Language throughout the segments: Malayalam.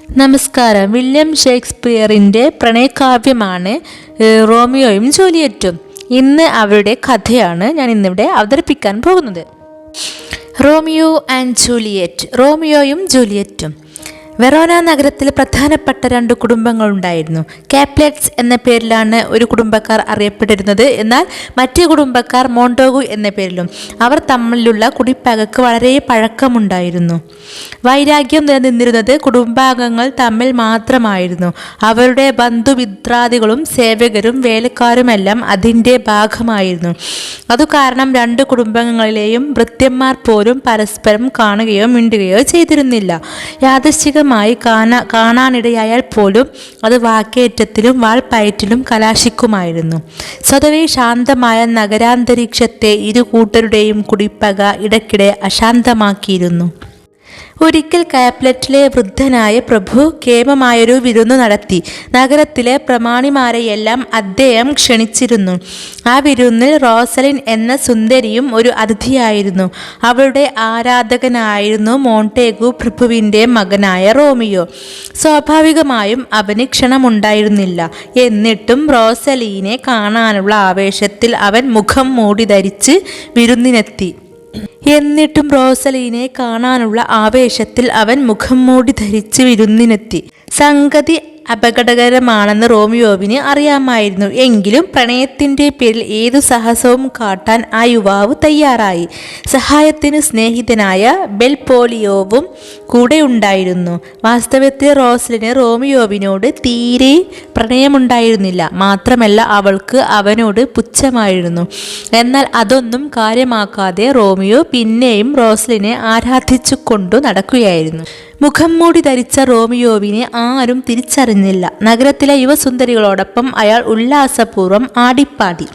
നമസ്കാരം. വില്യം ഷേക്സ്പിയറിൻ്റെ പ്രണയകാവ്യമാണ് റോമിയോയും ജൂലിയറ്റും. ഇന്ന് അവരുടെ കഥയാണ് ഞാൻ ഇന്നിവിടെ അവതരിപ്പിക്കാൻ പോകുന്നത്. Romeo and Juliet. റോമിയോയും ജൂലിയറ്റും. വെറോന നഗരത്തിൽ പ്രധാനപ്പെട്ട രണ്ട് കുടുംബങ്ങളുണ്ടായിരുന്നു. കാപ്ലെറ്റ്സ് എന്ന പേരിലാണ് ഒരു കുടുംബക്കാർ അറിയപ്പെട്ടിരുന്നത്. എന്നാൽ മറ്റു കുടുംബക്കാർ മോണ്ടോഗു എന്ന പേരിലും. അവർ തമ്മിലുള്ള കുടിപ്പകക്ക് വളരെ പഴക്കമുണ്ടായിരുന്നു. വൈരാഗ്യം നിലനിന്നിരുന്നത് കുടുംബാംഗങ്ങൾ തമ്മിൽ മാത്രമായിരുന്നു. അവരുടെ ബന്ധുമിത്രാദികളും സേവകരും വേലക്കാരുമെല്ലാം അതിൻ്റെ ഭാഗമായിരുന്നു. അതുകാരണം രണ്ട് കുടുംബങ്ങളിലെയും ഭൃത്യന്മാർ പോലും പരസ്പരം കാണുകയോ മിണ്ടുകയോ ചെയ്തിരുന്നില്ല. യാദൃശ്ചികമായി കാണാനിടയായാൽ പോലും അത് വാക്കേറ്റത്തിലും വാൾപ്പയറ്റിലും കലാശിക്കുമായിരുന്നു. സ്വതവേ ശാന്തമായ നഗരാന്തരീക്ഷത്തെ ഇരു കൂട്ടരുടെയും കുടിപ്പക ഇടയ്ക്കിടെ അശാന്തമാക്കിയിരുന്നു. ഒരിക്കൽ കാപ്ലെറ്റിലെ വൃദ്ധനായ പ്രഭു കേമമായൊരു വിരുന്നു നടത്തി. നഗരത്തിലെ പ്രമാണിമാരെയെല്ലാം അദ്ദേഹം ക്ഷണിച്ചിരുന്നു. ആ വിരുന്നിൽ റോസലിൻ എന്ന സുന്ദരിയും ഒരു അതിഥിയായിരുന്നു. അവളുടെ ആരാധകനായിരുന്നു മോണ്ടേഗു പ്രഭുവിൻ്റെ മകനായ റോമിയോ. സ്വാഭാവികമായും അവന് ക്ഷണമുണ്ടായിരുന്നില്ല. എന്നിട്ടും റോസലീനെ കാണാനുള്ള ആവേശത്തിൽ അവൻ മുഖം മൂടി ധരിച്ച് വിരുന്നിനെത്തി. സംഗതി അപകടകരമാണെന്ന് റോമിയോവിന് അറിയാമായിരുന്നു. എങ്കിലും പ്രണയത്തിൻ്റെ പേരിൽ ഏതു സാഹസവും കാട്ടാൻ ആ യുവാവ് തയ്യാറായി. സഹായത്തിന് സ്നേഹിതനായ ബെൽപോലിയോവും കൂടെ ഉണ്ടായിരുന്നു. വാസ്തവത്തിൽ റോസലിന് റോമിയോവിനോട് തീരെ പ്രണയമുണ്ടായിരുന്നില്ല. മാത്രമല്ല, അവൾക്ക് അവനോട് പുച്ഛമായിരുന്നു. എന്നാൽ അതൊന്നും കാര്യമാക്കാതെ റോമിയോ പിന്നെയും റോസലിനെ ആരാധിച്ചുകൊണ്ടു നടക്കുകയായിരുന്നു. മുഖം മൂടി ധരിച്ച റോമിയോവിനെ ആരും തിരിച്ചറിഞ്ഞില്ല. നഗരത്തിലെ യുവസുന്ദരികളോടൊപ്പം അയാൾ ഉല്ലാസപൂർവ്വം ആടിപ്പാടി.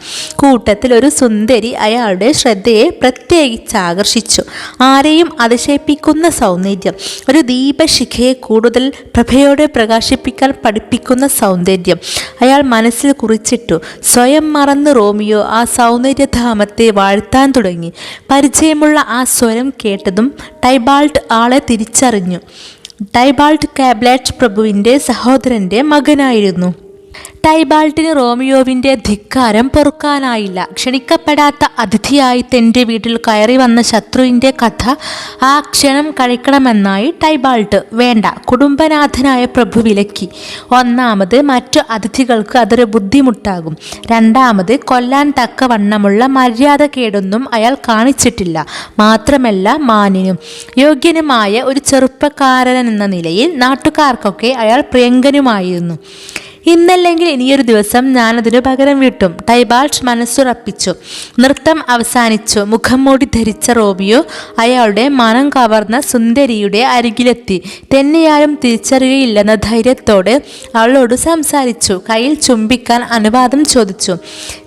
കൂട്ടത്തിൽ ഒരു സുന്ദരി അയാളുടെ ശ്രദ്ധയെ പ്രത്യേകിച്ച് ആകർഷിച്ചു. ആരെയും അതിശയിപ്പിക്കുന്ന സൗന്ദര്യം, ഒരു ദീപശിഖയെ കൂടുതൽ പ്രഭയോടെ പ്രകാശിപ്പിക്കാൻ പഠിപ്പിക്കുന്ന സൗന്ദര്യം അയാൾ മനസ്സിൽ കുറിച്ചിട്ടു. സ്വയം മറന്ന് റോമിയോ ആ സൗന്ദര്യധാമത്തെ വാഴ്ത്താൻ തുടങ്ങി. പരിചയമുള്ള ആ സ്വരം കേട്ടതും ടൈബാൾട്ട് ആളെ തിരിച്ചറിഞ്ഞു. ടൈബാൾട്ട് കാപ്ലെറ്റ് പ്രഭുവിൻ്റെ സഹോദരൻ്റെ മകനായിരുന്നു. ടൈബാൾട്ടിന് റോമിയോവിൻ്റെ ധിക്കാരം പൊറുക്കാനായില്ല. ക്ഷണിക്കപ്പെടാത്ത അതിഥിയായി തൻ്റെ വീട്ടിൽ കയറി വന്ന ശത്രുവിൻ്റെ കഥ ആ ക്ഷണം കഴിക്കണമെന്നായി ടൈബാൾട്ട്. വേണ്ട, കുടുംബനാഥനായ പ്രഭു വിലക്കി. ഒന്നാമത്, മറ്റു അതിഥികൾക്ക് അതൊരു ബുദ്ധിമുട്ടാകും. രണ്ടാമത്, കൊല്ലാൻ തക്കവണ്ണമുള്ള മര്യാദക്കേടൊന്നും അയാൾ കാണിച്ചിട്ടില്ല. മാത്രമല്ല, മാന്യനും യോഗ്യനുമായ ഒരു ചെറുപ്പക്കാരനെന്ന നിലയിൽ നാട്ടുകാർക്കൊക്കെ അയാൾ പ്രിയങ്കനുമായിരുന്നു. ഇന്നല്ലെങ്കിൽ ഇനിയൊരു ദിവസം ഞാനതിനു പകരം വീട്ടും. ടൈബാൾട്ട് മനസ്സുറപ്പിച്ചു. നൃത്തം അവസാനിച്ചു. മുഖം മൂടി ധരിച്ച റോമിയോ അയാളുടെ മനം കവർന്ന സുന്ദരിയുടെ അരികിലെത്തി. തന്നെയാരും തിരിച്ചറിയുകയില്ലെന്ന ധൈര്യത്തോടെ അവളോട് സംസാരിച്ചു. കയ്യിൽ ചുംബിക്കാൻ അനുവാദം ചോദിച്ചു.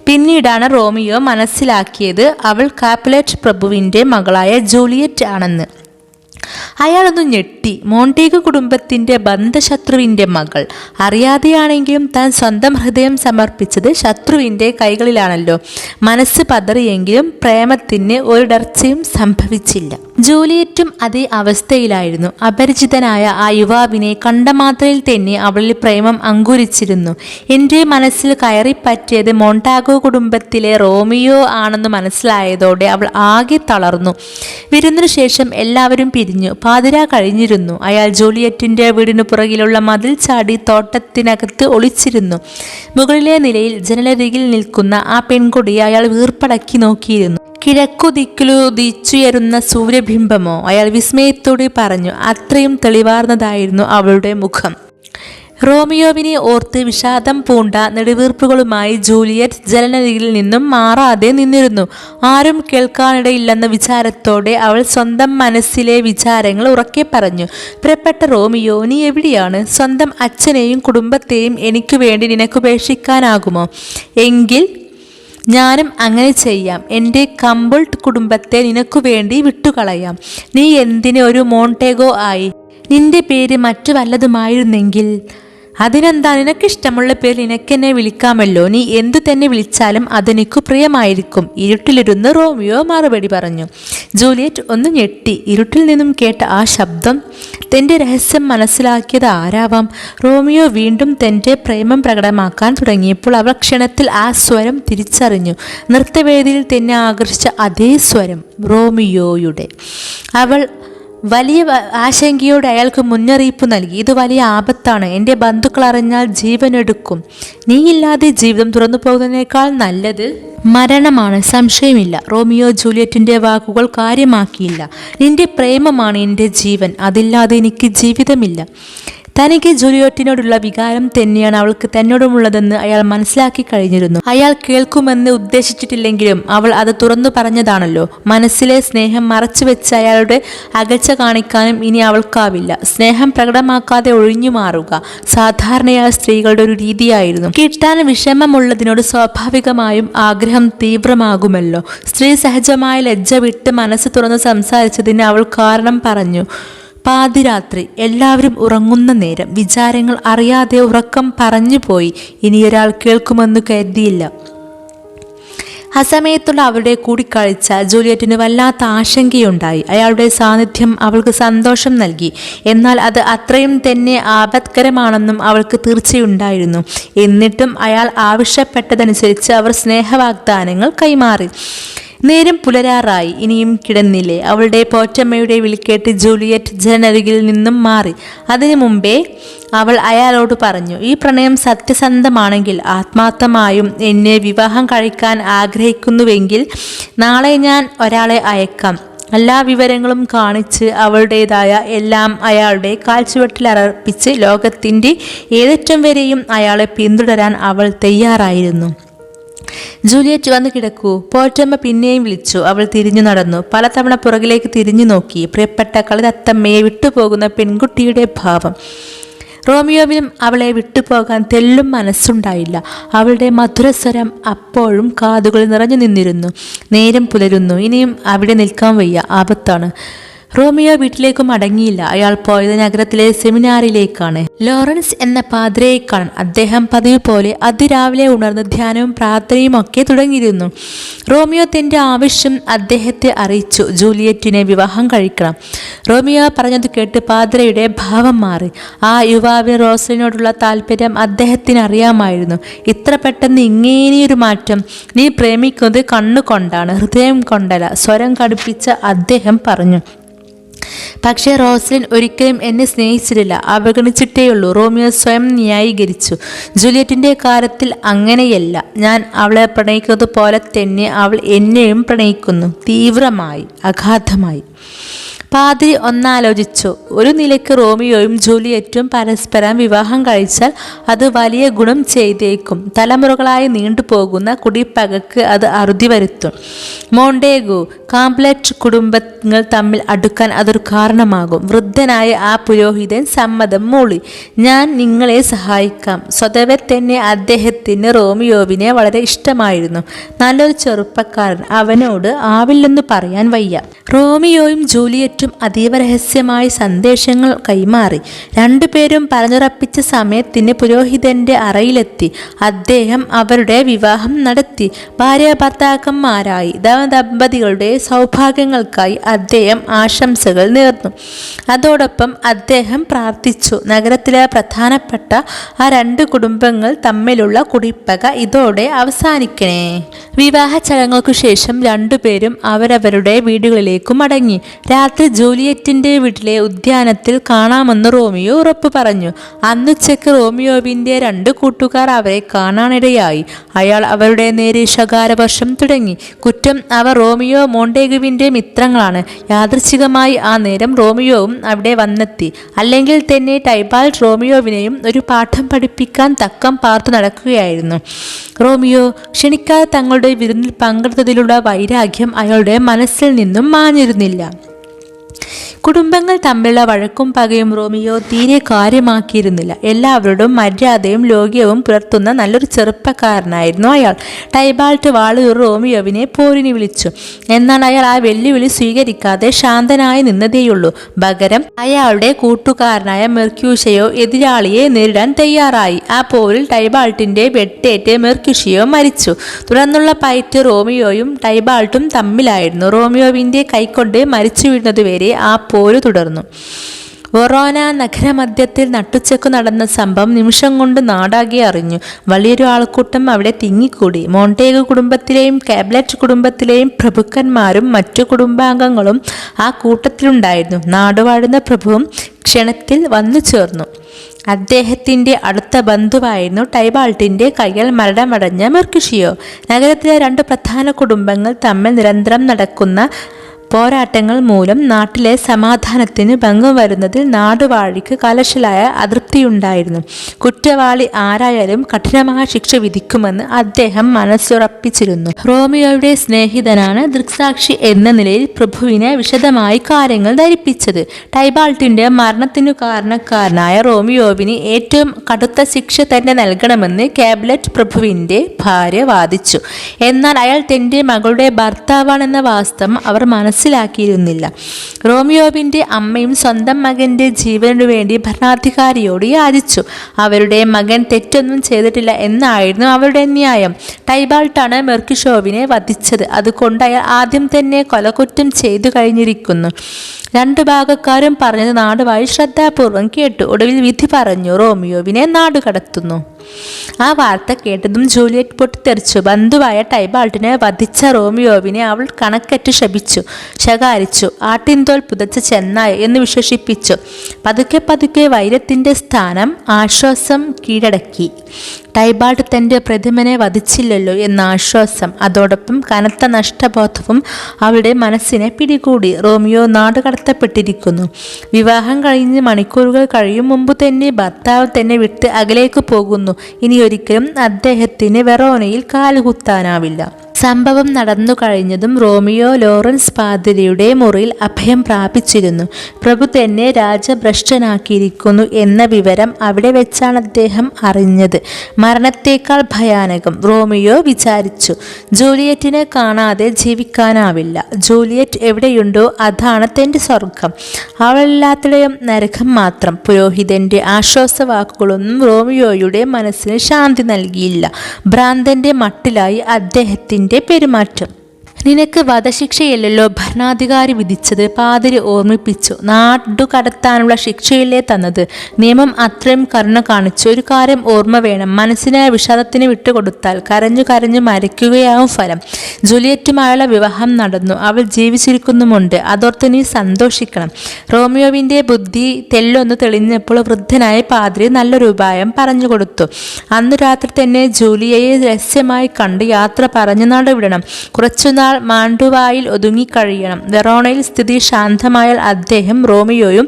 പിന്നീടാണ് റോമിയോ മനസ്സിലാക്കിയത് അവൾ കാപ്ലെറ്റ് പ്രഭുവിൻ്റെ മകളായ ജൂലിയറ്റ് ആണെന്ന്. അയാളൊന്ന് ഞെട്ടി. മോണ്ടേഗു കുടുംബത്തിൻ്റെ ബന്ധശത്രുവിൻ്റെ മകൾ. അറിയാതെയാണെങ്കിലും താൻ സ്വന്തം ഹൃദയം സമർപ്പിച്ചത് ശത്രുവിൻ്റെ കൈകളിലാണല്ലോ. മനസ്സ് പതറിയെങ്കിലും പ്രേമത്തിന് ഒരിടർച്ചയും സംഭവിച്ചില്ല. ജൂലിയറ്റും അതേ അവസ്ഥയിലായിരുന്നു. അപരിചിതനായ ആ യുവാവിനെ കണ്ട മാത്രയിൽ തന്നെ അവളിൽ പ്രേമം അങ്കുരിച്ചിരുന്നു. എൻ്റെ മനസ്സിൽ കയറിപ്പറ്റിയത് മോണ്ടാഗോ കുടുംബത്തിലെ റോമിയോ ആണെന്ന് മനസ്സിലായതോടെ അവൾ ആകെ തളർന്നു. വിരുന്നിനു ശേഷം എല്ലാവരും പിരിഞ്ഞു. പാതിരാ കഴിഞ്ഞിരുന്നു. അയാൾ ജൂലിയറ്റിൻ്റെ വീടിനു പുറകിലുള്ള മതിൽ ചാടി തോട്ടത്തിനകത്ത് ഒളിച്ചിരുന്നു. മുകളിലെ നിലയിൽ ജനലരികിൽ നിൽക്കുന്ന ആ പെൺകുടിയെ അയാൾ വീർപ്പടക്കി നോക്കിയിരുന്നു. കിഴക്കുദിക്കിലുദിച്ചുയരുന്ന സൂര്യബിംബമോ? അയാൾ വിസ്മയത്തോടെ പറഞ്ഞു. അത്രയും തെളിവാർന്നതായിരുന്നു അവളുടെ മുഖം. റോമിയോവിനെ ഓർത്ത് വിഷാദം പൂണ്ട നെടുവീർപ്പുകളുമായി ജൂലിയറ്റ് ജനലരികിൽ നിന്നും മാറാതെ നിന്നിരുന്നു. ആരും കേൾക്കാനിടയില്ലെന്ന വിചാരത്തോടെ അവൾ സ്വന്തം മനസ്സിലെ വിചാരങ്ങൾ ഉറക്കെ പറഞ്ഞു. പ്രിയപ്പെട്ട റോമിയോ, നീ എവിടെയാണ്? സ്വന്തം അച്ഛനെയും കുടുംബത്തെയും എനിക്ക് വേണ്ടി നിനക്കുപേക്ഷിക്കാനാകുമോ? എങ്കിൽ ഞാനും അങ്ങനെ ചെയ്യാം. എൻ്റെ കംബോൾട്ട് കുടുംബത്തെ നിനക്കു വേണ്ടി വിട്ടുകളയാം. നീ എന്തിന് ഒരു മോണ്ടേഗോ ആയി? നിന്റെ പേര് മറ്റു വല്ലതുമായിരുന്നെങ്കിൽ അതിനെന്താ, നിനക്കിഷ്ടമുള്ള പേരിൽ നിനക്കെന്നെ വിളിക്കാമല്ലോ. നീ എന്തു തന്നെ വിളിച്ചാലും അതെനിക്കു പ്രിയമായിരിക്കും, ഇരുട്ടിലിരുന്ന് റോമിയോ മറുപടി പറഞ്ഞു. ജൂലിയറ്റ് ഒന്ന് ഞെട്ടി. ഇരുട്ടിൽ നിന്നും കേട്ട ആ ശബ്ദം തൻ്റെ രഹസ്യം മനസ്സിലാക്കിയത് ആരാവാം? റോമിയോ വീണ്ടും തൻ്റെ പ്രേമം പ്രകടമാക്കാൻ തുടങ്ങിയപ്പോൾ അവൾ ക്ഷണത്തിൽ ആ സ്വരം തിരിച്ചറിഞ്ഞു. നൃത്തവേദിയിൽ തന്നെ ആകർഷിച്ച അതേ സ്വരം, റോമിയോയുടെ. അവൾ വലിയ ആശങ്കയോടെ അയാൾക്ക് മുന്നറിയിപ്പ് നൽകി. ഇത് വലിയ ആപത്താണ്. എൻ്റെ ബന്ധുക്കൾ അറിഞ്ഞാൽ ജീവനെടുക്കും. നീയില്ലാതെ ജീവിതം തുറന്നു പോകുന്നതിനേക്കാൾ നല്ലത് മരണമാണ്, സംശയമില്ല. റോമിയോ ജൂലിയറ്റിൻ്റെ വാക്കുകൾ കാര്യമാക്കിയില്ല. നിന്റെ പ്രേമമാണ് എൻ്റെ ജീവൻ, അതില്ലാതെ എനിക്ക് ജീവിതമില്ല. തനിക്ക് ജൂലിയറ്റിനോടുള്ള വികാരം തന്നെയാണ് അവൾക്ക് തന്നോടുമുള്ളതെന്ന് അയാൾ മനസ്സിലാക്കി കഴിഞ്ഞിരുന്നു. അയാൾ കേൾക്കുമെന്ന് ഉദ്ദേശിച്ചിട്ടില്ലെങ്കിലും അവൾ അത് തുറന്നു പറഞ്ഞതാണല്ലോ. മനസ്സിലെ സ്നേഹം മറച്ചുവെച്ച് അയാളുടെ അകൽച്ച കാണിക്കാനും ഇനി അവൾക്കാവില്ല. സ്നേഹം പ്രകടമാക്കാതെ ഒഴിഞ്ഞു മാറുക സാധാരണയായ സ്ത്രീകളുടെ ഒരു രീതിയായിരുന്നു. കിട്ടാൻ വിഷമമുള്ളതിനോട് സ്വാഭാവികമായും ആഗ്രഹം തീവ്രമാകുമല്ലോ. സ്ത്രീ സഹജമായ ലജ്ജ വിട്ട് മനസ്സ് തുറന്ന് സംസാരിച്ചതിന് അവൾ കാരണം പറഞ്ഞു. പാതിരാത്രി, എല്ലാവരും ഉറങ്ങുന്ന നേരം. വിചാരങ്ങൾ അറിയാതെ ഉറക്കം പറഞ്ഞുപോയി. ഇനിയൊരാൾ കേൾക്കുമെന്ന് കരുതിയില്ല. ആ സമയത്തുള്ള അവരുടെ കൂടിക്കാഴ്ച ജൂലിയറ്റിന് വല്ലാത്ത ആശങ്കയുണ്ടായി. അയാളുടെ സാന്നിധ്യം അവൾക്ക് സന്തോഷം നൽകി. എന്നാൽ അത് അത്രയും തന്നെ ആപത്കരമാണെന്നും അവൾക്ക് തീർച്ചയുണ്ടായിരുന്നു. എന്നിട്ടും അയാൾ ആവശ്യപ്പെട്ടതനുസരിച്ച് അവർ സ്നേഹവാഗ്ദാനങ്ങൾ കൈമാറി. നേരം പുലരാറായി. ഇനിയും കിടന്നില്ലേ? അവളുടെ പോറ്റമ്മയുടെ വിളിക്കേട്ട് ജൂലിയറ്റ് ജനനരികിൽ നിന്നും മാറി. അതിനു മുമ്പേ അവൾ അയാളോട് പറഞ്ഞു, ഈ പ്രണയം സത്യസന്ധമാണെങ്കിൽ, ആത്മാർത്ഥമായും എന്നെ വിവാഹം കഴിക്കാൻ ആഗ്രഹിക്കുന്നുവെങ്കിൽ നാളെ ഞാൻ ഒരാളെ അയക്കാം. എല്ലാ വിവരങ്ങളും കാണിച്ച് അവളുടേതായ എല്ലാം അയാളുടെ കാൽച്ചുവട്ടിൽ അർപ്പിച്ച് ലോകത്തിൻ്റെ ഏതറ്റം വരെയും അയാളെ പിന്തുടരാൻ അവൾ തയ്യാറായിരുന്നു. ജൂലിയറ്റ്, വന്ന് കിടക്കൂ. പോറ്റമ്മ പിന്നെയും വിളിച്ചു. അവൾ തിരിഞ്ഞു നടന്നു. പലതവണ പുറകിലേക്ക് തിരിഞ്ഞു നോക്കി. പ്രിയപ്പെട്ട കളിതത്തമ്മയെ വിട്ടുപോകുന്ന പെൺകുട്ടിയുടെ ഭാവം. റോമിയോവിനും അവളെ വിട്ടുപോകാൻ തെല്ലും മനസ്സുണ്ടായില്ല. അവളുടെ മധുരസ്വരം അപ്പോഴും കാതുകളിൽ നിറഞ്ഞു നിന്നിരുന്നു. നേരം പുലരുന്നു. ഇനിയും അവിടെ നിൽക്കാൻ വയ്യ, ആപത്താണ്. റോമിയോ വീട്ടിലേക്ക് മടങ്ങിയില്ല. അയാൾ പോയത് നഗരത്തിലെ സെമിനാറിലേക്കാണ്. ലോറൻസ് എന്ന പാദ്രയെ കാണാൻ. അദ്ദേഹം പതിവ് പോലെ അതിരാവിലെ ഉണർന്ന് ധ്യാനവും പ്രാർത്ഥനയും ഒക്കെ തുടങ്ങിയിരുന്നു. റോമിയോ തൻ്റെ ആവശ്യം അദ്ദേഹത്തെ അറിയിച്ചു. ജൂലിയറ്റിനെ വിവാഹം കഴിക്കണം. റോമിയോ പറഞ്ഞത് കേട്ട് പാദ്രയുടെ ഭാവം മാറി. ആ യുവാവിന് റോസലിനോടുള്ള താല്പര്യം അദ്ദേഹത്തിന് അറിയാമായിരുന്നു. ഇത്ര പെട്ടെന്ന് ഇങ്ങനെയൊരു മാറ്റം? നീ പ്രേമിക്കുന്നത് കണ്ണുകൊണ്ടാണ്, ഹൃദയം കൊണ്ടല്ല, സ്വരം കടുപ്പിച്ച അദ്ദേഹം പറഞ്ഞു. പക്ഷേ റോസലിൻ ഒരിക്കലും എന്നെ സ്നേഹിച്ചിട്ടില്ല, അവഗണിച്ചിട്ടേയുള്ളൂ. റോമിയോ സ്വയം ന്യായീകരിച്ചു. ജൂലിയറ്റിൻ്റെ കാര്യത്തിൽ അങ്ങനെയല്ല. ഞാൻ അവളെ പ്രണയിക്കുന്നത് പോലെ തന്നെ അവൾ എന്നെയും പ്രണയിക്കുന്നു, തീവ്രമായി, അഗാധമായി. പാദ്രി ഒന്നാലോചിച്ചു. ഒരു നിലയ്ക്ക് റോമിയോയും ജൂലിയറ്റും പരസ്പരം വിവാഹം കഴിച്ചാൽ അത് വലിയ ഗുണം ചെയ്തേക്കും. തലമുറകളായി നീണ്ടുപോകുന്ന കുടിപ്പകക്ക് അത് അറുതി വരുത്തും. മോണ്ടേഗു, കാംപ്ലറ്റ് കുടുംബങ്ങൾ തമ്മിൽ അടുക്കാൻ അതൊരു കാരണമാകും. വൃദ്ധനായ ആ പുരോഹിതൻ സമ്മതം മൂളി. ഞാൻ നിങ്ങളെ സഹായിക്കാം. സ്വതവേ തന്നെ അദ്ദേഹത്തിന് റോമിയോവിനെ വളരെ ഇഷ്ടമായിരുന്നു. നല്ലൊരു ചെറുപ്പക്കാരൻ. അവനോട് ആവില്ലെന്ന് പറയാൻ വയ്യ. റോമിയോയും ജൂലിയറ്റും അതീവ രഹസ്യമായി സന്ദേശങ്ങൾ കൈമാറി. രണ്ടുപേരും പറഞ്ഞുറപ്പിച്ച സമയത്തിന് പുരോഹിതന്റെ അറയിലെത്തി. അദ്ദേഹം അവരുടെ വിവാഹം നടത്തി. ഭാര്യ ഭർത്താക്കന്മാരായി. ദമ്പതികളുടെ സൗഭാഗ്യങ്ങൾക്കായി അദ്ദേഹം ആശംസകൾ നേർന്നു. അതോടൊപ്പം അദ്ദേഹം പ്രാർത്ഥിച്ചു, നഗരത്തിലെ പ്രധാനപ്പെട്ട ആ രണ്ട് കുടുംബങ്ങൾ തമ്മിലുള്ള കുടിപ്പക ഇതോടെ അവസാനിക്കണേ. വിവാഹ ചടങ്ങുകൾക്കു ശേഷം രണ്ടുപേരും അവരവരുടെ വീടുകളിലേക്ക് മടങ്ങി. രാത്രി ജൂലിയറ്റിന്റെ വീട്ടിലെ ഉദ്യാനത്തിൽ കാണാമെന്ന് റോമിയോ ഉറപ്പു പറഞ്ഞു. അന്നുച്ചയ്ക്ക് റോമിയോവിന്റെ രണ്ട് കൂട്ടുകാർ അവരെ കാണാനിടയായി. അയാൾ അവരുടെ നേരെ ശകാരവർഷം തുടങ്ങി. കുറ്റം, അവർ റോമിയോ മോണ്ടേഗുവിന്റെ മിത്രങ്ങളാണ്. യാദൃച്ഛികമായി ആ നേരം റോമിയോവും അവിടെ വന്നെത്തി. അല്ലെങ്കിൽ തന്നെ ടൈബാൾഡ് റോമിയോവിനെയും ഒരു പാഠം പഠിപ്പിക്കാൻ തക്കം പാർത്തു നടക്കുകയായിരുന്നു. റോമിയോ ക്ഷണിക്കാതെ തങ്ങളുടെ വിരുന്നിൽ പങ്കെടുത്തതിലുള്ള വൈരാഗ്യം അയാളുടെ മനസ്സിൽ നിന്നും മാഞ്ഞിരുന്നില്ല. കുടുംബങ്ങൾ തമ്മിലുള്ള വഴക്കും പകയും റോമിയോ തീരെ കാര്യമാക്കിയിരുന്നില്ല. എല്ലാവരോടും മര്യാദയും ലോക്യവും പുലർത്തുന്ന നല്ലൊരു ചെറുപ്പക്കാരനായിരുന്നു അയാൾ. ടൈബാൾട്ട് വാളൂർ റോമിയോവിനെ പോരിന് വിളിച്ചു. എന്നാൽ അയാൾ ആ വെല്ലുവിളി സ്വീകരിക്കാതെ ശാന്തനായി നിന്നതേയുള്ളൂ. പകരം അയാളുടെ കൂട്ടുകാരനായ മെർക്യൂഷ്യയോ എതിരാളിയെ നേരിടാൻ തയ്യാറായി. ആ പോരിൽ ടൈബാൾട്ടിന്റെ വെട്ടേറ്റ് മെർക്യൂഷ്യയോ മരിച്ചു. തുടർന്നുള്ള ഫൈറ്റ് റോമിയോയും ടൈബാൾട്ടും തമ്മിലായിരുന്നു. റോമിയോവിന്റെ കൈക്കൊണ്ട് മരിച്ചു വീഴുന്നതുവരെ ആ പോര് തുടർന്നു. വൊറോന നഗരമധ്യത്തിൽ നട്ടുച്ചക്കു നടന്ന സംഭവം നിമിഷം കൊണ്ട് നാടാകെ അറിഞ്ഞു. വലിയൊരു ആൾക്കൂട്ടം അവിടെ തിങ്ങിക്കൂടി. മോണ്ടേഗ് കുടുംബത്തിലെയും കാബ്ലറ്റ് കുടുംബത്തിലെയും പ്രഭുക്കന്മാരും മറ്റു കുടുംബാംഗങ്ങളും ആ കൂട്ടത്തിലുണ്ടായിരുന്നു. നാടുവാഴുന്ന പ്രഭുവും ക്ഷണത്തിൽ വന്നു ചേർന്നു. അദ്ദേഹത്തിൻ്റെ അടുത്ത ബന്ധുവായിരുന്നു ടൈബാൾട്ടിൻ്റെ കയ്യിൽ മരണമടഞ്ഞ മെർക്യൂഷിയോ. നഗരത്തിലെ രണ്ട് പ്രധാന കുടുംബങ്ങൾ തമ്മിൽ നിരന്തരം നടക്കുന്ന പോരാട്ടങ്ങൾ മൂലം നാട്ടിലെ സമാധാനത്തിന് ഭംഗം വരുന്നതിൽ നാടുവാഴിക്ക് കലശലായ അതൃപ്തിയുണ്ടായിരുന്നു. കുറ്റവാളി ആരായാലും കഠിനമായ ശിക്ഷ വിധിക്കുമെന്ന് അദ്ദേഹം മനസ്സുറപ്പിച്ചിരുന്നു. റോമിയോയുടെ സ്നേഹിതനാണ് ദൃക്സാക്ഷി എന്ന നിലയിൽ പ്രഭുവിനെ വിശദമായി കാര്യങ്ങൾ ധരിപ്പിച്ചത്. ടൈബാൾട്ടിന്റെ മരണത്തിനു കാരണക്കാരനായ റോമിയോവിന് ഏറ്റവും കടുത്ത ശിക്ഷ തന്നെ നൽകണമെന്ന് കാബ്ലറ്റ് പ്രഭുവിന്റെ ഭാര്യ വാദിച്ചു. എന്നാൽ അയാൾ തന്റെ മകളുടെ ഭർത്താവാണെന്ന വാസ്തവം അവർ മനസ്സിലാക്കിയിരുന്നില്ല. റോമിയോവിന്റെ അമ്മയും സ്വന്തം മകന്റെ ജീവനു വേണ്ടി ഭരണാധികാരിയോട് യാചിച്ചു. അവരുടെ മകൻ തെറ്റൊന്നും ചെയ്തിട്ടില്ല എന്നായിരുന്നു അവരുടെ ന്യായം. ടൈബാൾട്ടാണ് മെർക്യൂഷിയോവിനെ വധിച്ചത്. അതുകൊണ്ട് അയാൾ ആദ്യം തന്നെ കൊലകുറ്റം ചെയ്തു കഴിഞ്ഞിരിക്കുന്നു. രണ്ടു ഭാഗക്കാരും പറഞ്ഞത് നാടുവാഴി ശ്രദ്ധാപൂർവം കേട്ടു. ഒടുവിൽ വിധി പറഞ്ഞു. റോമിയോവിനെ നാടുകടത്തുന്നു. ആ വാർത്ത കേട്ടതും ജൂലിയറ്റ് പൊട്ടിത്തെറിച്ചു. ബന്ധുവായ ടൈബാൾട്ടിനെ വധിച്ച റോമിയോവിനെ അവൾ കണക്കറ്റ് ശകാരിച്ചു. ആട്ടിൻതോൽ പുതച്ച ചെന്നായ എന്ന് വിശേഷിപ്പിച്ചു. പതുക്കെ പതുക്കെ വൈരത്തിന്റെ സ്ഥാനം ആശ്വാസം കീഴടക്കി. ടൈബാൾട്ട് തൻ്റെ പ്രതിമനെ വധിച്ചില്ലല്ലോ എന്ന ആശ്വാസം, അതോടൊപ്പം കനത്ത നഷ്ടബോധവും അവളുടെ മനസ്സിനെ പിടികൂടി. റോമിയോ നാടുകടത്തപ്പെട്ടിരിക്കുന്നു. വിവാഹം കഴിഞ്ഞ് മണിക്കൂറുകൾ കഴിയും മുമ്പ് തന്നെ ഭർത്താവ് തന്നെ വിട്ട് അകലേക്ക് പോകുന്നു. ഇനിയൊരിക്കലും അദ്ദേഹത്തിന് വെറോനയിൽ കാലുകുത്താനാവില്ല. സംഭവം നടന്നു കഴിഞ്ഞതും റോമിയോ ലോറൻസ് പാതിരിയുടെ മുറിയിൽ അഭയം പ്രാപിച്ചിരുന്നു. പ്രഭു തന്നെ രാജഭ്രഷ്ടനാക്കിയിരിക്കുന്നു എന്ന വിവരം അവിടെ വെച്ചാണ് അദ്ദേഹം അറിഞ്ഞത്. മരണത്തേക്കാൾ ഭയാനകം, റോമിയോ വിചാരിച്ചു. ജൂലിയറ്റിനെ കാണാതെ ജീവിക്കാനാവില്ല. ജൂലിയറ്റ് എവിടെയുണ്ടോ അതാണ് തൻ്റെ സ്വർഗം. അവളില്ലാത്തിടയും നരകം മാത്രം. പുരോഹിതന്റെ ആശ്വാസവാക്കുകളൊന്നും റോമിയോയുടെ മനസ്സിന് ശാന്തി നൽകിയില്ല. ഭ്രാന്തന്റെ മട്ടിലായി അദ്ദേഹത്തിൻ്റെ പെരുമാറ്റം. നിനക്ക് വധശിക്ഷയല്ലല്ലോ ഭരണാധികാരി വിധിച്ചത്, പാതിരി ഓർമ്മിപ്പിച്ചു. നാടുകടത്താനുള്ള ശിക്ഷയില്ലേ തന്നത്. നിയമം അത്രയും കരുണ കാണിച്ചു. ഒരു കാര്യം ഓർമ്മ വേണം, മനസ്സിനെ വിഷാദത്തിന് വിട്ടുകൊടുത്താൽ കരഞ്ഞു കരഞ്ഞു മരിക്കുകയാവും ഫലം. ജൂലിയറ്റുമായുള്ള വിവാഹം നടന്നു. അവൾ ജീവിച്ചിരിക്കുന്നുമുണ്ട്. അതോർത്ത് നീ സന്തോഷിക്കണം. റോമിയോവിൻ്റെ ബുദ്ധി തെല്ലൊന്ന് തെളിഞ്ഞപ്പോൾ വൃദ്ധനായ പാതിരി നല്ലൊരു ഉപായം പറഞ്ഞുകൊടുത്തു. അന്നു രാത്രി തന്നെ ജൂലിയയെ രഹസ്യമായി കണ്ട് യാത്ര പറഞ്ഞു നടുവിടണം. കുറച്ചുനാൾ മാൻഡുവായിൽ ഒതുങ്ങിക്കഴിയണം. വെറോണയിൽ സ്ഥിതി ശാന്തമായാൽ അദ്ദേഹം റോമിയോയും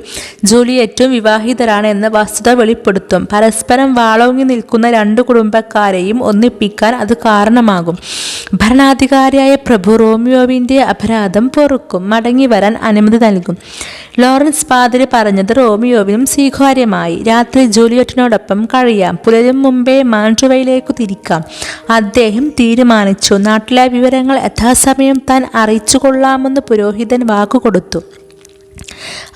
ജൂലിയറ്റും വിവാഹിതരാണ് എന്ന വസ്തുത വെളിപ്പെടുത്തും. പരസ്പരം വാളോങ്ങി നിൽക്കുന്ന രണ്ടു കുടുംബക്കാരെയും ഒന്നിപ്പിക്കാൻ അത് കാരണമാകും. ഭരണാധികാരിയായ പ്രഭു റോമിയോവിൻ്റെ അപരാധം പൊറുക്കും, മടങ്ങി വരാൻ അനുമതി നൽകും. ലോറൻസ് പാതിരി പറഞ്ഞത് റോമിയോവിനും സ്വീകാര്യമായി. രാത്രി ജൂലിയറ്റിനോടൊപ്പം കഴിയാം. പുലരും മുമ്പേ മാൻഡുവയിലേക്കു തിരിക്കാം. അദ്ദേഹം തീരുമാനിച്ചു. നാട്ടിലെ വിവരങ്ങൾ യഥാസമയം താൻ അറിയിച്ചു കൊള്ളാമെന്ന് പുരോഹിതൻ വാക്കുകൊടുത്തു.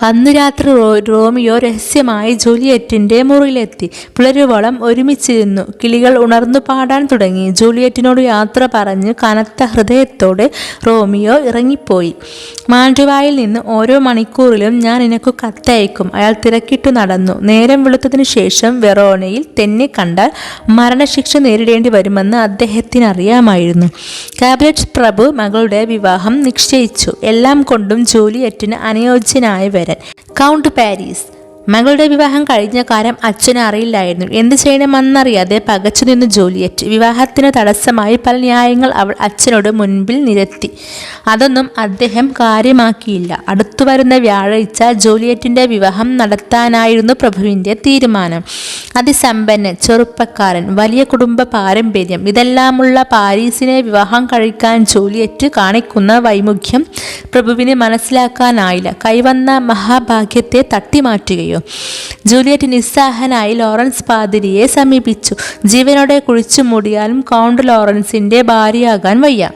അന്നു രാത്രി റോമിയോ രഹസ്യമായി ജൂലിയറ്റിൻ്റെ മുറിയിലെത്തി. പുലരുവോളം ഒരുമിച്ചിരുന്നു. കിളികൾ ഉണർന്നു പാടാൻ തുടങ്ങി. ജൂലിയറ്റിനോട് യാത്ര പറഞ്ഞ് കനത്ത ഹൃദയത്തോടെ റോമിയോ ഇറങ്ങിപ്പോയി. മാൻഡുവായിൽ നിന്ന് ഓരോ മണിക്കൂറിലും ഞാൻ നിനക്ക് കത്തയക്കും. അയാൾ തിരക്കിട്ടു നടന്നു. നേരം വെളുത്തതിനു ശേഷം വെറോണയിൽ തന്നെ കണ്ടാൽ മരണശിക്ഷ നേരിടേണ്ടി വരുമെന്ന് അദ്ദേഹത്തിന് അറിയാമായിരുന്നു. കാബ്ലറ്റ് പ്രഭു മകളുടെ വിവാഹം നിശ്ചയിച്ചു. എല്ലാം കൊണ്ടും ജൂലിയറ്റിന് അനുയോജ്യനായ വരൻ. Count Paris. മകളുടെ വിവാഹം കഴിഞ്ഞ കാര്യം അച്ഛന് അറിയില്ലായിരുന്നു. എന്ത് ചെയ്യണമെന്നറിയാതെ പകച്ചു നിന്നു ജൂലിയറ്റ്. വിവാഹത്തിന് തടസ്സമായി പല ന്യായങ്ങൾ അവൾ അച്ഛനോട് മുൻപിൽ നിരത്തി. അതൊന്നും അദ്ദേഹം കാര്യമാക്കിയില്ല. അടുത്തു വരുന്ന വ്യാഴാഴ്ച ജൂലിയറ്റിന്റെ വിവാഹം നടത്താനായിരുന്നു പ്രഭുവിന്റെ തീരുമാനം. അതിസമ്പന്നൻ, ചെറുപ്പക്കാരൻ, വലിയ കുടുംബ പാരമ്പര്യം, ഇതെല്ലാമുള്ള പാരീസിനെ വിവാഹം കഴിക്കാൻ ജൂലിയറ്റ് കാണിക്കുന്ന വൈമുഖ്യം പ്രഭുവിന് മനസ്സിലാക്കാനായില്ല. കൈവന്ന മഹാഭാഗ്യത്തെ തട്ടിമാറ്റുകയോ? ജൂലിയറ്റ് നിസ്സഹായനായി ലോറൻസ് പാതിരിയെ സമീപിച്ചു. ജീവനോടെ കുഴിച്ചു മൂടിയാലും കൗണ്ട് ലോറൻസിന്റെ ഭാര്യയാകാൻ വയ്യ.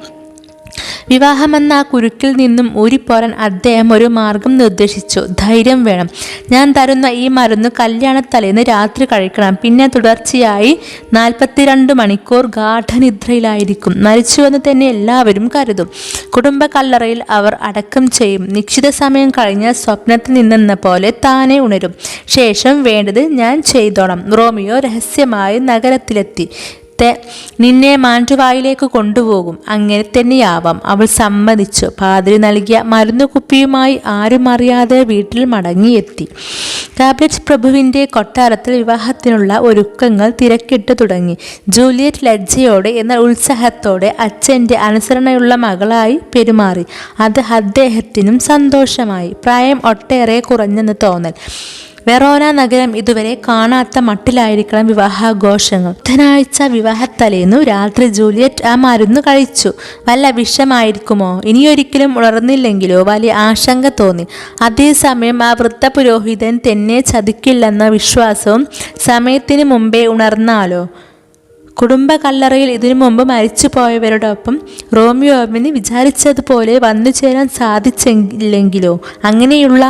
വിവാഹമെന്ന ആ കുരുക്കിൽ നിന്നും ഊരിപ്പോരാൻ അദ്ദേഹം ഒരു മാർഗം നിർദ്ദേശിച്ചു. ധൈര്യം വേണം. ഞാൻ തരുന്ന ഈ മരുന്ന് കല്യാണത്തലേന്ന് രാത്രി കഴിക്കണം. പിന്നെ തുടർച്ചയായി 42 മണിക്കൂർ ഗാഠനിദ്രയിലായിരിക്കും. മരിച്ചുവെന്ന് തന്നെ എല്ലാവരും കരുതും. കുടുംബ കല്ലറയിൽ അവർ അടക്കം ചെയ്യും. നിശ്ചിത സമയം കഴിഞ്ഞ സ്വപ്നത്തിൽ നിന്നെന്ന പോലെ താനെ ഉണരും. ശേഷം വേണ്ടത് ഞാൻ ചെയ്തോളാം. റോമിയോ രഹസ്യമായി നഗരത്തിലെത്തി. നിന്നെ മാൻറ്റുവായിലേക്ക് കൊണ്ടുപോകും. അങ്ങനെ തന്നെയാവാം. അവൾ സമ്മതിച്ചു. പാതിരി നൽകിയ മരുന്ന് കുപ്പിയുമായി ആരും അറിയാതെ വീട്ടിൽ മടങ്ങിയെത്തി. കാബ്ലറ്റ് പ്രഭുവിൻ്റെ കൊട്ടാരത്തിൽ വിവാഹത്തിനുള്ള ഒരുക്കങ്ങൾ തിരക്കിട്ട് തുടങ്ങി. ജൂലിയറ്റ് ലജ്ജയോടെ എന്നാൽ ഉത്സാഹത്തോടെ അച്ഛൻ്റെ അനുസരണയുള്ള മകളായി പെരുമാറി. അത് അദ്ദേഹത്തിനും സന്തോഷമായി. പ്രായം ഒട്ടേറെ കുറഞ്ഞെന്ന് തോന്നൽ. വെറോന നഗരം ഇതുവരെ കാണാത്ത മട്ടിലായിരിക്കണം വിവാഹാഘോഷങ്ങൾ. ബുധനാഴ്ച വിവാഹത്തലേന്നു രാത്രി ജൂലിയറ്റ് ആ മരുന്ന് കഴിച്ചു. വല്ല വിഷമായിരിക്കുമോ? ഇനിയൊരിക്കലും ഉണർന്നില്ലെങ്കിലോ? വലിയ ആശങ്ക തോന്നി. അതേസമയം ആ വൃദ്ധ പുരോഹിതൻ തന്നെ ചതിക്കില്ലെന്ന വിശ്വാസവും. സമയത്തിന് മുമ്പേ ഉണർന്നാലോ? കുടുംബ കല്ലറയിൽ ഇതിനു മുമ്പ് മരിച്ചു പോയവരോടൊപ്പം റോമിയോവിന് വിചാരിച്ചതുപോലെ വന്നു ചേരാൻ സാധിച്ചില്ലെങ്കിലോ? അങ്ങനെയുള്ള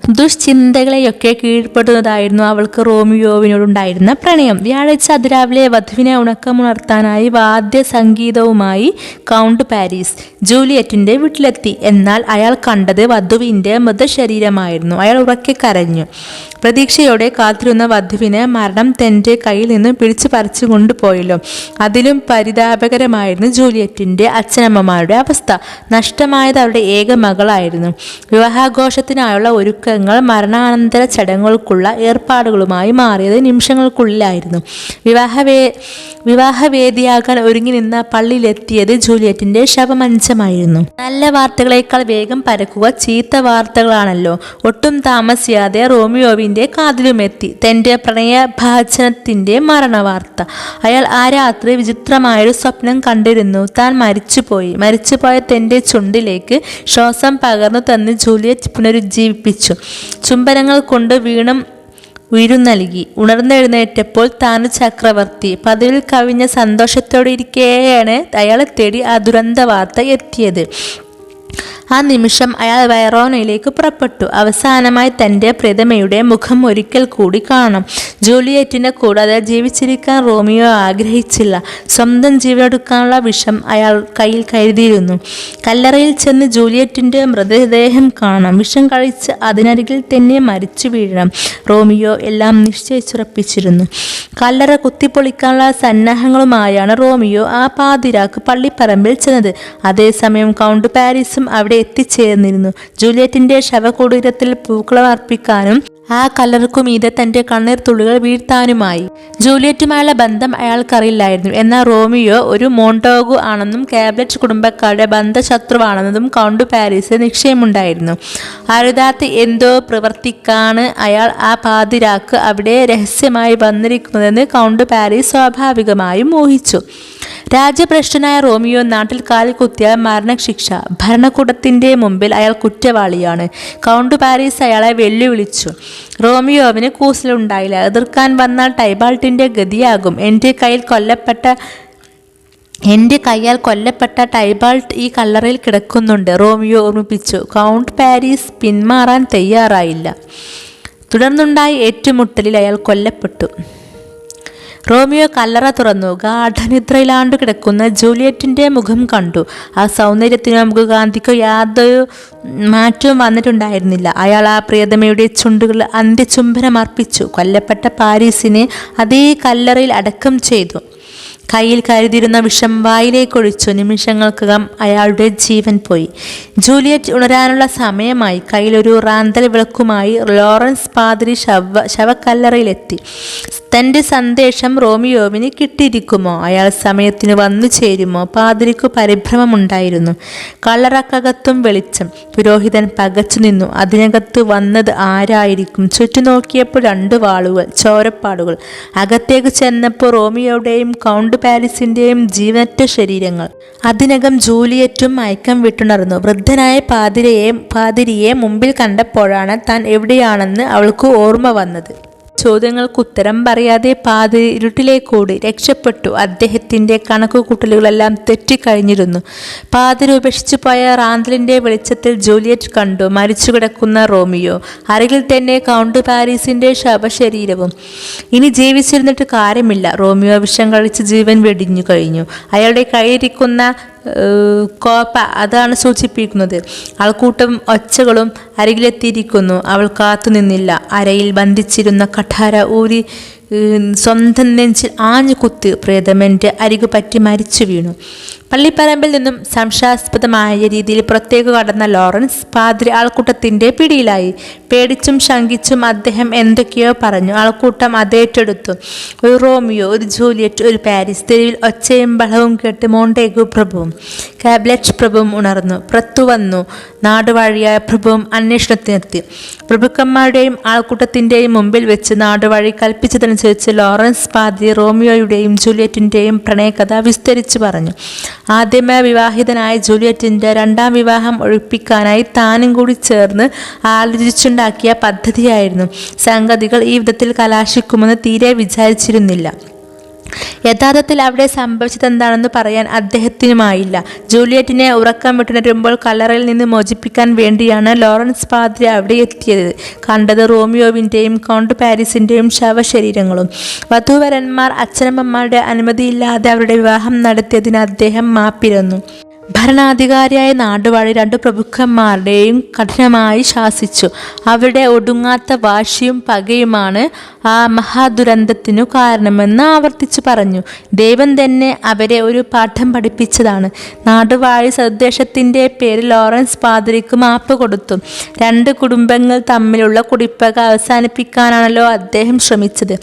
ദുഷ്ചിന്തകളെയൊക്കെ കീഴ്പ്പെടുന്നതായിരുന്നു അവൾക്ക് റോമിയോവിനോടുണ്ടായിരുന്ന പ്രണയം. വ്യാഴാഴ്ച അതിരാവിലെ വധുവിനെ ഉണക്കമുണർത്താനായി വാദ്യ സംഗീതവുമായി കൗണ്ട് പാരീസ് ജൂലിയറ്റിന്റെ വീട്ടിലെത്തി. എന്നാൽ അയാൾ കണ്ടത് വധുവിന്റെ മൃതശരീരമായിരുന്നു. അയാൾ ഉറക്കെ കരഞ്ഞു. പ്രതീക്ഷയോടെ കാത്തിരുന്ന വധുവിന് മരണം തൻ്റെ കയ്യിൽ നിന്ന് പിടിച്ചു പറിച്ചു കൊണ്ടുപോയല്ലോ. അതിലും പരിതാപകരമായിരുന്നു ജൂലിയറ്റിന്റെ അച്ഛനമ്മമാരുടെ അവസ്ഥ. നഷ്ടമായത് അവരുടെ ഏക മകളായിരുന്നു. വിവാഹാഘോഷത്തിനായുള്ള ഒരുക്കങ്ങൾ മരണാനന്തര ചടങ്ങുകൾക്കുള്ള ഏർപ്പാടുകളുമായി മാറിയത് നിമിഷങ്ങൾക്കുള്ളിലായിരുന്നു. വിവാഹവേദിയാകാൻ ഒരുങ്ങി നിന്ന പള്ളിയിലെത്തിയത് ജൂലിയറ്റിന്റെ ശവമഞ്ചമായിരുന്നു. നല്ല വാർത്തകളേക്കാൾ വേഗം പരക്കുക ചീത്ത വാർത്തകളാണല്ലോ. ഒട്ടും താമസിയാതെ റോമിയോവിന്റെ കാതിലുമെത്തി തന്റെ പ്രണയഭാജനത്തിന്റെ മരണവാർത്ത. അയാൾ ആ രാത്രി വിചിത്രമായൊരു സ്വപ്നം കണ്ടിരുന്നു. താൻ മരിച്ചുപോയ തന്റെ ചുണ്ടിലേക്ക് ശ്വാസം പകർന്നു തന്ന് ജൂലിയറ്റ് പുനരുജ്ജീവിപ്പിച്ചു. ചുംബനങ്ങൾ കൊണ്ട് വീണ്ടും ഉയരു നൽകി. ഉണർന്നെഴുന്നേറ്റപ്പോൾ താൻ ചക്രവർത്തി. പതിവിൽ കവിഞ്ഞ സന്തോഷത്തോടെ ഇരിക്കെയാണ് അയാളെ തേടി ആ ദുരന്ത വാർത്ത എത്തിയത്. ആ നിമിഷം അയാൾ വെറോനയിലേക്ക് പുറപ്പെട്ടു. അവസാനമായി തൻ്റെ പ്രിയതമയുടെ മുഖം ഒരിക്കൽ കൂടി കാണണം. ജൂലിയറ്റിനെ കൂടാതെ ജീവിച്ചിരിക്കാൻ റോമിയോ ആഗ്രഹിച്ചില്ല. സ്വന്തം ജീവനെടുക്കാനുള്ള വിഷം അയാൾ കയ്യിൽ കരുതിയിരുന്നു. കല്ലറയിൽ ചെന്ന് ജൂലിയറ്റിൻ്റെ മൃതദേഹം കാണാം. വിഷം കഴിച്ച് അതിനരികിൽ തന്നെ മരിച്ചു വീഴണം. റോമിയോ എല്ലാം നിശ്ചയിച്ചുറപ്പിച്ചിരുന്നു. കല്ലറ കുത്തിപ്പൊളിക്കാനുള്ള സന്നാഹങ്ങളുമായാണ് റോമിയോ ആ പാതിരാക്ക് പള്ളിപ്പറമ്പിൽ ചെന്നത്. അതേസമയം കൗണ്ട് പാരീസും അവിടെ എത്തിച്ചേർന്നിരുന്നു. ജൂലിയറ്റിന്റെ ശവകുടീരത്തിൽ പൂക്കളം അർപ്പിക്കാനും ആ കല്ലറക്കുമീതെ തന്റെ കണ്ണീർ തുള്ളികൾ വീഴ്ത്താനുമായി. ജൂലിയറ്റുമായുള്ള ബന്ധം അയാൾക്കറിയില്ലായിരുന്നു. എന്നാൽ റോമിയോ ഒരു മോണ്ടോഗു ആണെന്നും കാബ്ലറ്റ് കുടുംബക്കാരുടെ ബന്ധശത്രുവാണെന്നതും കൗണ്ട് പാരീസിന് നിശ്ചയമുണ്ടായിരുന്നു. അരുതാത്ത എന്തോ പ്രവർത്തിക്കാണ് അയാൾ ആ പാതിരാക്ക് അവിടെ രഹസ്യമായി വന്നിരിക്കുന്നതെന്ന് കൗണ്ട് പാരീസ് സ്വാഭാവികമായും ഊഹിച്ചു. രാജ്യഭ്രഷ്ടനായ റോമിയോ നാട്ടിൽ കാലിൽ കുത്തിയാൽ മരണശിക്ഷ. ഭരണകൂടത്തിന്റെ മുമ്പിൽ അയാൾ കുറ്റവാളിയാണ്. കൗണ്ട് പാരീസ് അയാളെ വെല്ലുവിളിച്ചു. റോമിയോവിന് കൂസലുണ്ടായില്ല. എതിർക്കാൻ വന്നാൽ ടൈബാൾട്ടിന്റെ ഗതിയാകും. എൻ്റെ കയ്യാൽ കൊല്ലപ്പെട്ട ടൈബാൾട്ട് ഈ കല്ലറയിൽ കിടക്കുന്നുണ്ട്, റോമിയോ ഓർമ്മിപ്പിച്ചു. കൗണ്ട് പാരീസ് പിന്മാറാൻ തയ്യാറായില്ല. തുടർന്നുണ്ടായ ഏറ്റുമുട്ടലിൽ അയാൾ കൊല്ലപ്പെട്ടു. റോമിയോ കല്ലറ തുറന്നു. ഗാഠനിദ്രയിലാണ്ടു കിടക്കുന്ന ജൂലിയറ്റിന്റെ മുഖം കണ്ടു. ആ സൗന്ദര്യത്തിനോ മുഖകാന്തിക്കോ യാതൊരു മാറ്റവും വന്നിട്ടുണ്ടായിരുന്നില്ല. അയാൾ ആ പ്രിയതമയുടെ ചുണ്ടുകൾ അന്ത്യചുംബനം അർപ്പിച്ചു. കൊല്ലപ്പെട്ട പാരീസിനെ അതേ കല്ലറയിൽ അടക്കം ചെയ്തു. കയ്യിൽ കരുതിയിരുന്ന വിഷം വായിലേക്കൊഴിച്ചു. നിമിഷങ്ങൾക്കകം അയാളുടെ ജീവൻ പോയി. ജൂലിയറ്റ് ഉണരാനുള്ള സമയമായി. കയ്യിലൊരു റാന്തൽ വിളക്കുമായി ലോറൻസ് പാതിരി ശവക്കല്ലറയിലെത്തി. തൻ്റെ സന്ദേശം റോമിയോവിന് കിട്ടിയിരിക്കുമോ? അയാൾ സമയത്തിന് വന്നു ചേരുമോ? പാതിരിക്കു പരിഭ്രമമുണ്ടായിരുന്നു. കല്ലറക്കകത്തും വെളിച്ചം. പുരോഹിതൻ പകച്ചു നിന്നു. അതിനകത്ത് വന്നത് ആരായിരിക്കും? ചുറ്റു നോക്കിയപ്പോൾ 2 വാളുകൾ, ചോരപ്പാടുകൾ. അകത്തേക്ക് ചെന്നപ്പോൾ റോമിയോയുടെയും കൗണ്ട് പാരിസിന്റെയും ജീവനറ്റ ശരീരങ്ങൾ. അതിനകം ജൂലിയറ്റും മയക്കം വിട്ടുണർന്നു. വൃദ്ധനായ പാതിരിയെ മുമ്പിൽ കണ്ടപ്പോഴാണ് താൻ എവിടെയാണെന്ന് അവൾക്ക് ഓർമ്മ വന്നത്. ചോദ്യങ്ങൾക്കുത്തരം പറയാതെ പാതിരി ഇരുട്ടിലേക്കൂടി രക്ഷപ്പെട്ടു. അദ്ദേഹത്തിൻ്റെ കണക്കുകൂട്ടലുകളെല്ലാം തെറ്റിക്കഴിഞ്ഞിരുന്നു. പാതിരി ഉപേക്ഷിച്ചു പോയ റാന്തലിൻ്റെ വെളിച്ചത്തിൽ ജൂലിയറ്റ് കണ്ടു മരിച്ചു കിടക്കുന്ന റോമിയോ. അരികിൽ തന്നെ കൗണ്ട് പാരീസിൻ്റെ ശവശരീരവും. ഇനി ജീവിച്ചിരുന്നിട്ട് കാര്യമില്ല. റോമിയോ വിഷം കഴിച്ച് ജീവൻ വെടിഞ്ഞു കഴിഞ്ഞു. അയാളുടെ കയ്യിരിക്കുന്ന കോപ്പ അതാണ് സൂചിപ്പിക്കുന്നത്. ആൾക്കൂട്ടം ഒച്ചകളും അരികിലെത്തിയിരിക്കുന്നു. അവൾ കാത്തുനിന്നില്ല. അരയിൽ ബന്ധിച്ചിരുന്ന കഠാര ഊരി സ്വന്തം നെഞ്ചിൽ ആഞ്ഞു കുത്തി പ്രേതമെൻ്റെ അരികു പറ്റി മരിച്ചു വീണു. പള്ളിപ്പറമ്പിൽ നിന്നും സംശയാസ്പദമായ രീതിയിൽ പുറത്തേക്ക് കടന്ന ലോറൻസ് പാതിരി ആൾക്കൂട്ടത്തിൻ്റെ പിടിയിലായി. പേടിച്ചും ശങ്കിച്ചും അദ്ദേഹം എന്തൊക്കെയോ പറഞ്ഞു. ആൾക്കൂട്ടം അതേറ്റെടുത്തു. ഒരു റോമിയോ, ഒരു ജൂലിയറ്റ്, ഒരു പാരീസ്. തെരുവിൽ ഒച്ചയും ബഹളവും കേട്ട് മോണ്ടേഗു പ്രഭുവും കാബ്ലറ്റ് പ്രഭുവും ഉണർന്നു. പുറത്തു വന്നു. നാടുവാഴിയായ പ്രഭുവും അന്വേഷണത്തിനെത്തി. പ്രഭുക്കന്മാരുടെയും ആൾക്കൂട്ടത്തിൻ്റെയും മുമ്പിൽ വെച്ച് നാടുവാഴി കൽപ്പിച്ചതനുസരിച്ച് ലോറൻസ് പാതിരി റോമിയോയുടെയും ജൂലിയറ്റിൻ്റെയും പ്രണയകഥ വിസ്തരിച്ചു പറഞ്ഞു. ആദ്യമേ വിവാഹിതനായ ജൂലിയറ്റിൻ്റെ 2ാം വിവാഹം ഒഴിപ്പിക്കാനായി താനും കൂടി ചേർന്ന് ആലോചിച്ചുണ്ടാക്കിയ പദ്ധതിയായിരുന്നു. സംഗതികൾ ഈ വിധത്തിൽ കലാശിക്കുമെന്ന് തീരെ വിചാരിച്ചിരുന്നില്ല. യഥാർത്ഥത്തിൽ അവിടെ സംഭവിച്ചതെന്താണെന്ന് പറയാൻ അദ്ദേഹത്തിനുമായില്ല. ജൂലിയറ്റിനെ ഉറക്കം വിട്ടുണരുമ്പോൾ കല്ലറയിൽ നിന്ന് മോചിപ്പിക്കാൻ വേണ്ടിയാണ് ലോറൻസ് പാതിരി അവിടെ എത്തിയത്. കണ്ടത് റോമിയോവിൻ്റെയും കൗണ്ട് പാരീസിൻ്റെയും ശവശരീരങ്ങളും. വധൂവരന്മാർ അച്ഛനമ്മമാരുടെ അനുമതിയില്ലാതെ അവരുടെ വിവാഹം നടത്തിയതിന് അദ്ദേഹം മാപ്പിരന്നു. ഭരണാധികാരിയായ നാടുവാഴി 2 പ്രഭുക്കന്മാരുടെയും കഠിനമായി ശാസിച്ചു. അവരുടെ ഒടുങ്ങാത്ത വാശിയും പകയുമാണ് ആ മഹാദുരന്തത്തിനു കാരണമെന്ന് ആവർത്തിച്ചു പറഞ്ഞു. ദൈവം തന്നെ അവരെ ഒരു പാഠം പഠിപ്പിച്ചതാണ്. നാടുവാഴി സദ്ദേശത്തിൻ്റെ പേരിൽ ലോറൻസ് പാതിരിക്ക് മാപ്പ് കൊടുത്തു. 2 കുടുംബങ്ങൾ തമ്മിലുള്ള കുടിപ്പക അവസാനിപ്പിക്കാനാണല്ലോ അദ്ദേഹം ശ്രമിച്ചത്.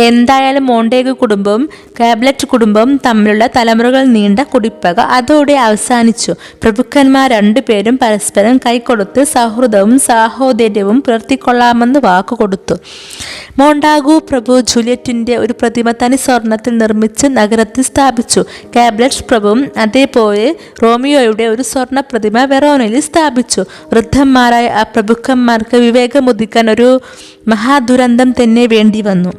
എന്തായാലും മോണ്ടേഗു കുടുംബവും കാബ്ലറ്റ് കുടുംബവും തമ്മിലുള്ള തലമുറകൾ നീണ്ട കുടിപ്പക അതോടെ അവസാനിച്ചു. പ്രഭുക്കന്മാർ 2 പേരും പരസ്പരം കൈകൊടുത്ത് സൗഹൃദവും സാഹോദര്യവും പുലർത്തിക്കൊള്ളാമെന്ന് വാക്കുകൊടുത്തു. മോണ്ടാഗു പ്രഭു ജൂലിയറ്റിൻ്റെ ഒരു പ്രതിമ തനി സ്വർണത്തിൽ നിർമ്മിച്ച് നഗരത്തിൽ സ്ഥാപിച്ചു. കാബ്ലറ്റ് പ്രഭുവും അതേപോലെ റോമിയോയുടെ ഒരു സ്വർണ്ണ പ്രതിമ വെറോനയിൽ സ്ഥാപിച്ചു. വൃദ്ധന്മാരായ ആ പ്രഭുക്കന്മാർക്ക് വിവേകമുദിക്കാൻ ഒരു മഹാദുരന്തം തന്നെ വേണ്ടി വന്നു.